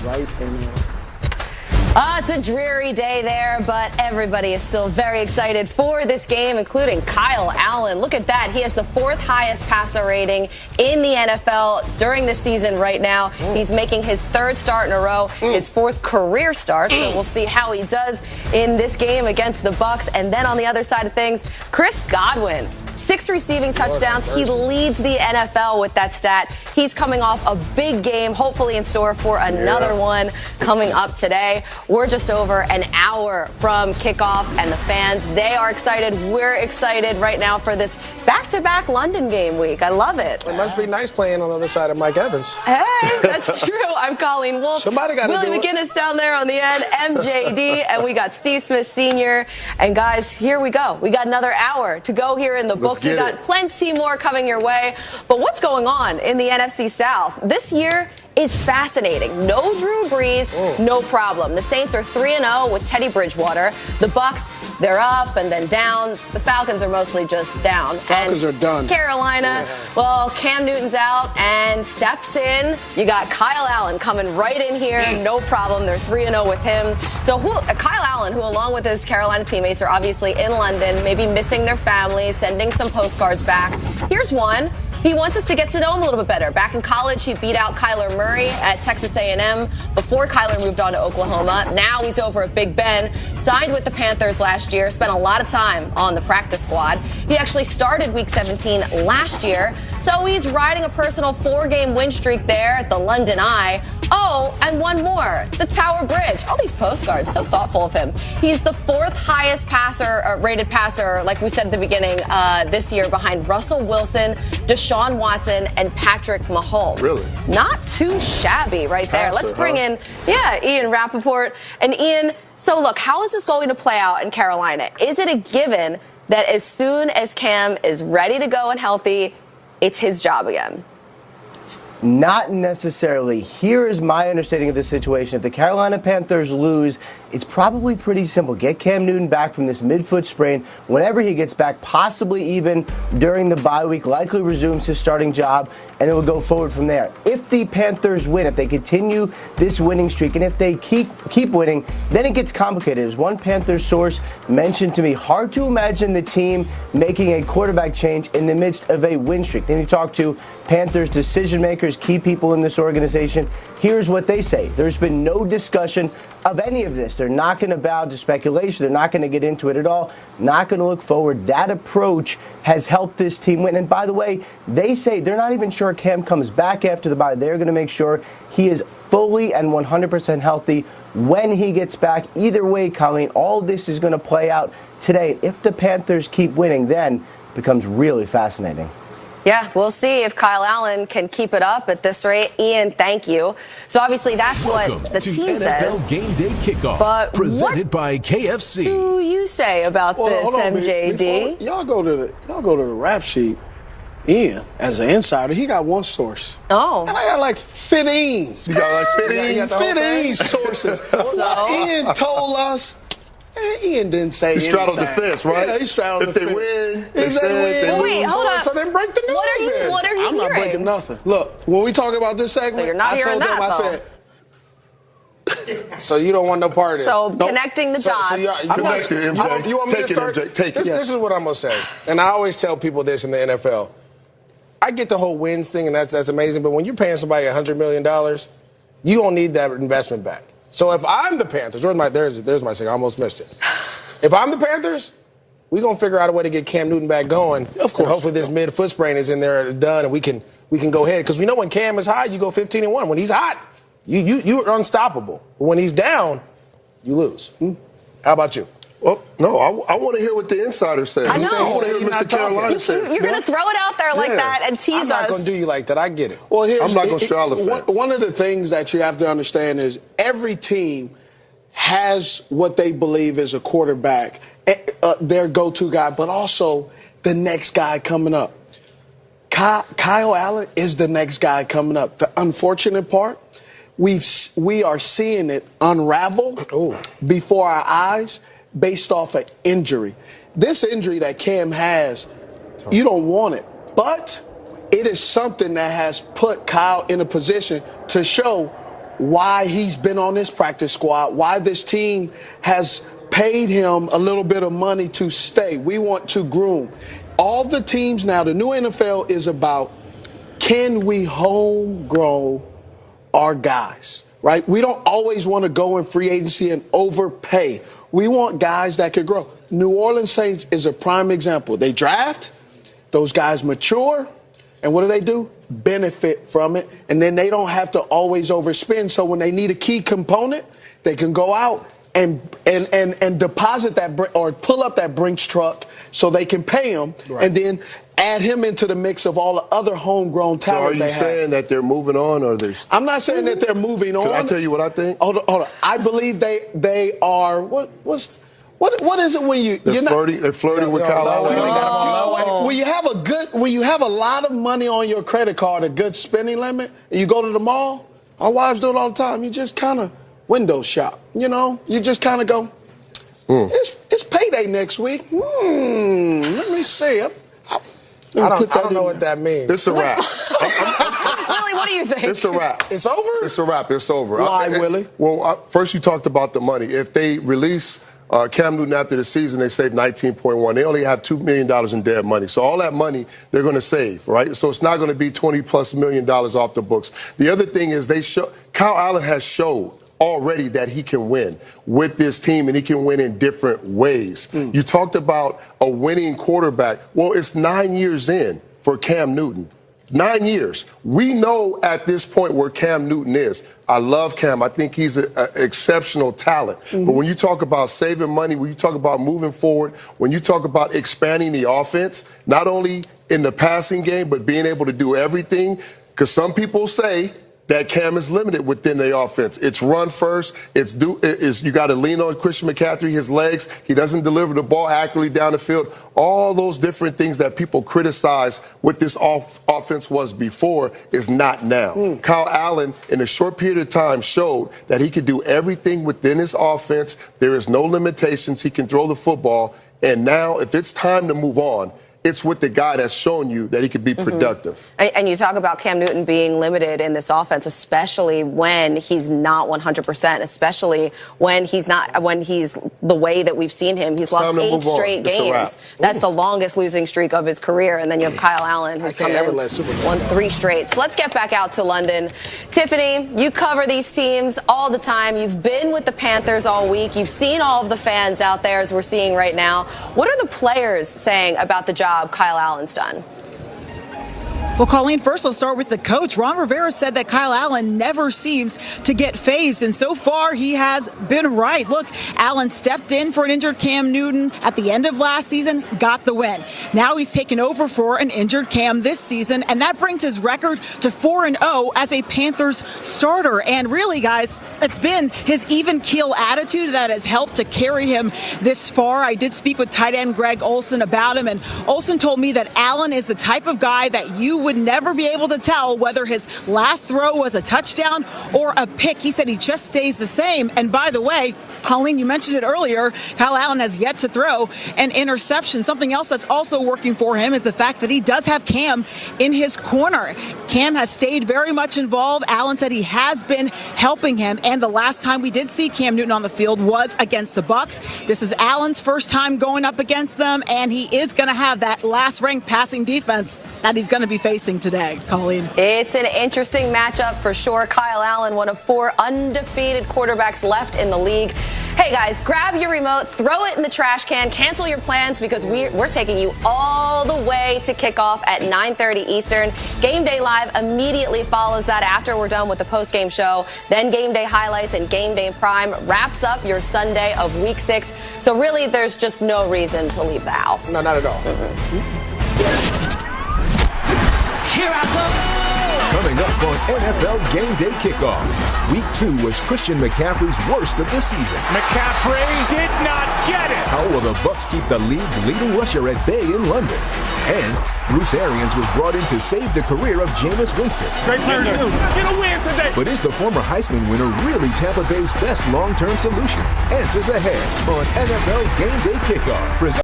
right? And it's a dreary day there, but everybody is still very excited for this game, including Kyle Allen. Look at that. He has the 4th highest passer rating in the NFL during the season right now. He's making his 3rd start in a row, his 4th career start. So we'll see how he does in this game against the Bucs. And then on the other side of things, Chris Godwin. 6 receiving touchdowns. He leads the NFL with that stat. He's coming off a big game, hopefully in store for another one coming up today. We're just over an hour from kickoff, and the fans, they are excited. We're excited right now for this back-to-back London game week. I love it. It must be nice playing on the other side of Mike Evans. Hey, that's true. I'm Colleen Wolfe. Somebody got to Willie do it. McGinnis down there on the end, MJD, and we got Steve Smith Sr. And guys, here we go. We got another hour to go here in the books. We got plenty more coming your way. But what's going on in the NFC South? This year is fascinating. No Drew Brees, no problem. The Saints are 3-0 with Teddy Bridgewater. The Bucs, they're up and then down. The Falcons are mostly just down. Falcons are done. Carolina, well, Cam Newton's out and steps in. You got Kyle Allen coming right in here. No problem. They're 3-0 with him. So Kyle Allen, who along with his Carolina teammates are obviously in London, maybe missing their families, sending some postcards back. Here's one. He wants us to get to know him a little bit better. Back in college, he beat out Kyler Murray at Texas A&M before Kyler moved on to Oklahoma. Now he's over at Big Ben, signed with the Panthers last year, spent a lot of time on the practice squad. He actually started Week 17 last year, so he's riding a personal 4-game win streak there at the London Eye. Oh, and one more, the Tower Bridge. All these postcards, so thoughtful of him. He's the 4th highest rated passer, like we said at the beginning, this year behind Russell Wilson, Deshaun Watson, and Patrick Mahomes. Really? Not too shabby right there. Let's bring in, Ian Rappaport. And Ian, so look, how is this going to play out in Carolina? Is it a given that as soon as Cam is ready to go and healthy, it's his job again? Not necessarily. Here is my understanding of the situation. If the Carolina Panthers lose, it's probably pretty simple. Get Cam Newton back from this midfoot sprain whenever he gets back, possibly even during the bye week, likely resumes his starting job, and it will go forward from there. If the Panthers win, if they continue this winning streak, and if they keep winning, then it gets complicated. As one Panthers source mentioned to me, hard to imagine the team making a quarterback change in the midst of a win streak. Then you talk to Panthers decision makers, key people in this organization. Here's what they say. There's been no discussion of any of this. They're not going to bow to speculation. They're not going to get into it at all. Not going to look forward. That approach has helped this team win. And by the way, they say they're not even sure Cam comes back after the bye. They're going to make sure he is fully and 100% healthy when he gets back. Either way, Colleen, all of this is going to play out today. If the Panthers keep winning, then it becomes really fascinating. Yeah, we'll see if Kyle Allen can keep it up at this rate. Ian, thank you. So obviously that's Welcome what the to team NFL says. Game Day Kickoff, But presented by KFC. What do you say about this, hold on, MJD? Y'all go to the rap sheet. Ian, as an insider, he got one source. Oh. And I got like 15. You got like 15 sources. So? Ian told us. Ian didn't say He straddled anything. the fence, right? Yeah, he straddled if the they fence. win, they If stay. they If they win. Wait, lose, hold on. So then break the news. What are you I'm not hearing? breaking nothing. Look, when we talk about this segment, So you're not I hearing told them, that, I said, so you don't want no part of this. So Nope. connecting the dots. I'm not- Connect it, MJ. You want me Take to it, start? MJ. Take it. This is what I'm going to say. And I always tell people this in the NFL. I get the whole wins thing, and that's amazing. But when you're paying somebody $100 million, you don't need that investment back. So if I'm the Panthers, there's my second. I almost missed it. If I'm the Panthers, we're going to figure out a way to get Cam Newton back going. Of course. And hopefully this mid-foot sprain is in there done, and we can go ahead. Because we know when Cam is hot, you go 15-1. When he's hot, you're unstoppable. But when he's down, you lose. How about you? Well, no, I want to hear what the insider says. I know. I want to hear You're what not Mr. Carolina talking. says. You're going to throw it out there like Yeah. that and tease I'm not us. going to do you like that. I get it. I'm not going to straddle the fence. One of the things that you have to understand is every team has what they believe is a quarterback, their go-to guy, but also the next guy coming up. Kyle Allen is the next guy coming up. The unfortunate part, we are seeing it unravel before our eyes based off an injury. This injury that Cam has, you don't want it, but it is something that has put Kyle in a position to show why he's been on this practice squad, why this team has paid him a little bit of money to stay. We want to groom. All the teams now, the new NFL is about, can we homegrow our guys, right? We don't always want to go in free agency and overpay. We want guys that could grow. New Orleans Saints is a prime example. They draft, those guys mature, and what do? Benefit from it, and then they don't have to always overspend. So when they need a key component, they can go out and deposit that or pull up that Brinks truck so they can pay him, and then add him into the mix of all the other homogrown talent they have. So are you saying that they're moving on, or they're? I'm not saying that they're moving on. Can I tell you what I think? Hold on. I believe they are. What is it when they're flirting with Kyle Allen? When you have a lot of money on your credit card, a good spending limit, and you go to the mall. Our wives do it all the time. You just kind of window shop. You just kind of go. It's payday next week. Let me see. I don't know what that means. It's a wrap. Willie, what do you think? It's a wrap. It's over? It's a wrap. It's over. Why, Willie? Well, first you talked about the money. If they release Cam Newton after the season, they save $19.1. They only have $2 million in dead money. So all that money they're going to save, right? So it's not going to be $20+ million off the books. The other thing is Kyle Allen has showed already that he can win with this team, and he can win in different ways. You talked about a winning quarterback. Well, it's 9 years in for Cam Newton. 9 years. We know at this point where Cam Newton is. I love Cam. I think he's an exceptional talent. But when you talk about saving money, when you talk about moving forward, when you talk about expanding the offense, not only in the passing game, but being able to do everything, because some people say that Cam is limited within the offense. It's run first. You got to lean on Christian McCaffrey, his legs. He doesn't deliver the ball accurately down the field. All those different things that people criticize what this offense was before is not now. Kyle Allen, in a short period of time, showed that he could do everything within his offense. There is no limitations. He can throw the football. And now, if it's time to move on, it's with the guy that's shown you that he could be productive. And you talk about Cam Newton being limited in this offense, especially when he's not 100%, especially when he's the way that we've seen him. He's lost 8 straight games. That's the longest losing streak of his career. And then you have Kyle Allen, who's come in, won 3 straight. So let's get back out to London. Tiffany, you cover these teams all the time. You've been with the Panthers all week. You've seen all of the fans out there, as we're seeing right now. What are the players saying about the job Kyle Allen's done? Well, Colleen, first let's start with the coach. Ron Rivera said that Kyle Allen never seems to get phased, and so far he has been right. Look, Allen stepped in for an injured Cam Newton at the end of last season, got the win. Now he's taken over for an injured Cam this season, and that brings his record to 4-0 as a Panthers starter. And really, guys, it's been his even keel attitude that has helped to carry him this far. I did speak with tight end Greg Olsen about him, and Olsen told me that Allen is the type of guy that you would never be able to tell whether his last throw was a touchdown or a pick. He said he just stays the same. And by the way, Colleen, you mentioned it earlier, Kyle Allen has yet to throw an interception. Something else that's also working for him is the fact that he does have Cam in his corner. Cam has stayed very much involved. Allen said he has been helping him, and the last time we did see Cam Newton on the field was against the Bucs. This is Allen's first time going up against them, and he is going to have that last-ranked passing defense that he's going to be facing today. Colleen. It's an interesting matchup for sure. Kyle Allen, one of 4 undefeated quarterbacks left in the league. Hey guys, grab your remote, throw it in the trash can, cancel your plans, because we're taking you all the way to kickoff at 9:30 Eastern. Game Day Live immediately follows that after we're done with the post-game show. Then Game Day Highlights and Game Day Prime wraps up your Sunday of Week 6. So really, there's just no reason to leave the house. No, not at all. Here I go! Coming up on NFL Game Day Kickoff, Week 2 was Christian McCaffrey's worst of the season. McCaffrey did not get it! How will the Bucs keep the league's leading rusher at bay in London? And Bruce Arians was brought in to save the career of Jameis Winston. Great player to do. Get a win today! But is the former Heisman winner really Tampa Bay's best long-term solution? Answers ahead on NFL Game Day Kickoff.